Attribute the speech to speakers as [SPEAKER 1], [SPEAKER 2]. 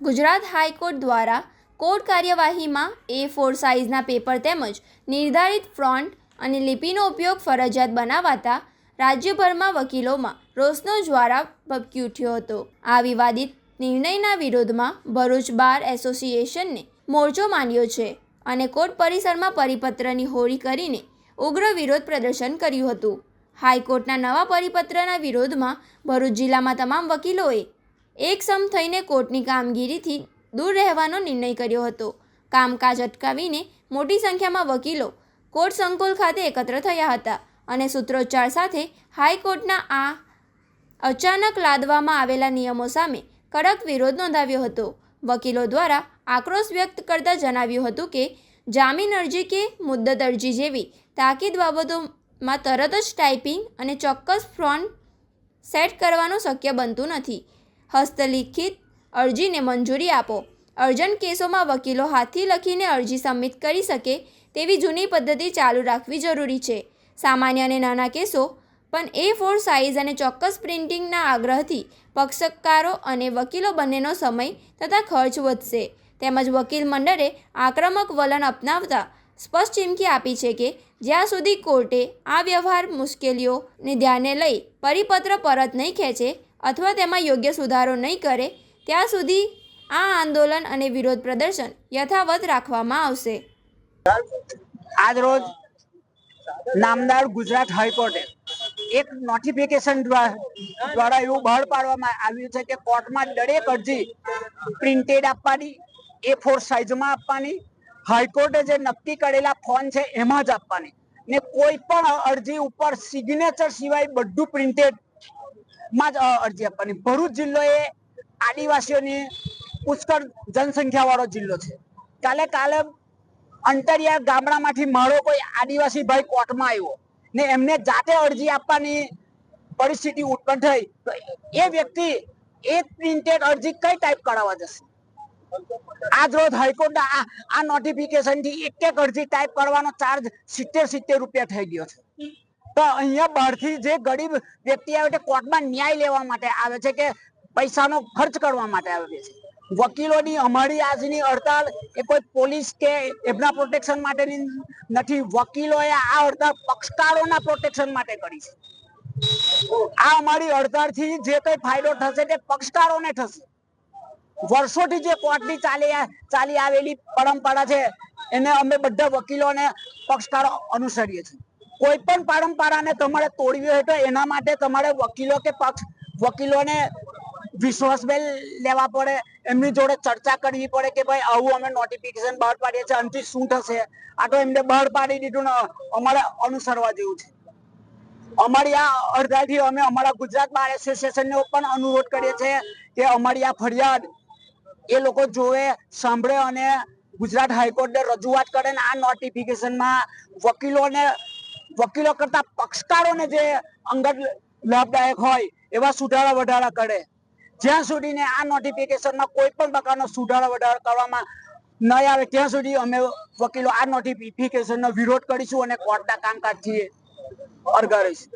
[SPEAKER 1] Gujarat high court દ્વારા court કાર્યવાહીમાં A4 સાઇઝના paper તેમજ નિર્ધારિત ફોન્ટ અને લિપિનો ઉપયોગ ફરજિયાત બનાવાતા રાજ્યભરમાં વકીલોમાં રોષનો જ્વાળા ભભકી ઉઠ્યો હતો। આ વિવાદિત નિર્ણયના વિરોધમાં ભરૂચ બાર એસોસિએશને મોરચો માંડ્યો છે અને કોર્ટ પરિસરમાં પરિપત્રની હોળી કરીને ઉગ્ર વિરોધ પ્રદર્શન કર્યું હતું। હાઈકોર્ટના નવા પરિપત્રના વિરોધમાં ભરૂચ જિલ્લામાં તમામ વકીલોએ એકસમ થઈને કોર્ટની કામગીરીથી દૂર રહેવાનો નિર્ણય કર્યો હતો। કામકાજ અટકાવીને મોટી સંખ્યામાં વકીલો કોર્ટ સંકુલ ખાતે એકત્ર થયા હતા અને સૂત્રોચ્ચાર સાથે હાઈકોર્ટના આ અચાનક લાદવામાં આવેલા નિયમો સામે કડક વિરોધ નોંધાવ્યો હતો। વકીલો દ્વારા આક્રોશ વ્યક્ત કરતા જણાવ્યું હતું કે જામીન અરજી કે મુદ્દત અરજી જેવી તાકીદ બાબતોમાં તરત જ ટાઈપિંગ અને ચોક્કસ ફોન્ટ સેટ કરવાનું શક્ય બનતું નથી। હસ્તલિખિત અરજીને મંજૂરી આપો। અર્જન્ટ કેસોમાં વકીલો હાથથી લખીને અરજી સબમિટ કરી શકે તેવી જૂની પદ્ધતિ ચાલુ રાખવી જરૂરી છે। સામાન્ય અને નાના કેસો પણ A4 સાઇઝ અને ચોક્કસ પ્રિન્ટિંગના આગ્રહથી પક્ષકારો અને વકીલો બંનેનો સમય તથા ખર્ચ વધશે। તેમજ વકીલ મંડળે આક્રમક વલણ અપનાવતા સ્પષ્ટ ચીમકી આપી છે કે જ્યાં સુધી કોર્ટે આ વ્યવહાર મુશ્કેલીઓને ધ્યાને લઈ પરિપત્ર પરત નહીં ખેંચે અથવા તેમાં યોગ્ય સુધારો નહીં કરે ત્યાં સુધી આ આંદોલન અને વિરોધ પ્રદર્શન યથાવત રાખવામાં આવશે।
[SPEAKER 2] આજરોજ નામદાર ગુજરાત હાઈકોર્ટે એક નોટિફિકેશન દ્વારા એવું બહાર પાડવામાં આવ્યું છે કે કોર્ટમાં દરેક અરજી પ્રિન્ટેડ આપવાની, A4 સાઇઝમાં આપવાની, હાઈકોર્ટે જે નક્કી કરેલા ફોન્ટ છે એમાં જ આપવાની ને કોઈ પણ અરજી ઉપર સિગ્નેચર સિવાય બધું પ્રિન્ટેડ માં જ અરજી આપવાની। ભરૂચ જિલ્લો એ આદિવાસીઓની પુષ્કળ જનસંખ્યા વાળો જિલ્લો છે। કાલે અંતરિયાળ ગામડામાંથી મારો કોઈ આદિવાસી ભાઈ કોર્ટમાં આવ્યો ને એમને જાતે અરજી આપવાની પરિસ્થિતિ ઉત્પન્ન થઈ તો એ વ્યક્તિ એક પ્રિન્ટેડ અરજી કઈ ટાઈપ કરાવવા જશે? આજ રોજ હાઈકોર્ટ આ નોટિફિકેશન થી એક અરજી ટાઈપ કરવાનો ચાર્જ 70 રૂપિયા થઈ ગયો છે। તો અહીંયા બહારથી જે ગરીબ વ્યક્તિ આવે છે કોર્ટમાં ન્યાય લેવા માટે આવે છે કે પૈસાનો ખર્ચ કરવા માટે આવે છે। વકીલોની અમારી આજની હડતાલ એ કોઈ પોલીસ કે એમના પ્રોટેક્શન માટેની નથી। વકીલોએ આ હડતાલ પક્ષકારોના પ્રોટેક્શન માટે કરી છે। આ અમારી હડતાલથી જે કઈ ફાયદો થશે તે પક્ષકારોને થશે। વર્ષોથી જે કોર્ટની ચાલી આવેલી પરંપરા છે એને અમે બધા વકીલોને પક્ષકારો અનુસરીએ છીએ। કોઈ પણ પરંપરાને તમારે તોડવી હોય તો એના માટે તમારે વકીલો કે વકીલોને વિશ્વાસમાં લેવા પડે, એમની જોડે ચર્ચા કરવી પડે કે ભાઈ આવું અમે નોટિફિકેશન બહાર પાડીએ છીએ, આનાથી શું થશે? આ તો એમને બહાર પાડી દીધું ને અમારે અનુસરવા જેવું છે। અમારી આ હડતાલથી અમે અમારા ગુજરાત બાર એસોસિએશનને પણ અનુરોધ કરીએ છીએ કે અમારી આ ફરિયાદ એ લોકો જોવે, સાંભળે અને ગુજરાત હાઈકોર્ટને રજૂઆત કરે ને આ નોટિફિકેશનમાં વકીલો કરતા પક્ષકારોને જે અંગત લાભદાયક હોય એવા સુધારા વધારા કરે। જ્યાં સુધીને આ નોટિફિકેશનમાં કોઈ પણ પ્રકારનો સુધારા વધારા કરવામાં ન આવે ત્યાં સુધી અમે વકીલો આ નોટિફિકેશનનો વિરોધ કરીશું અને કોર્ટના કામકાજથી અળગા રહીશું।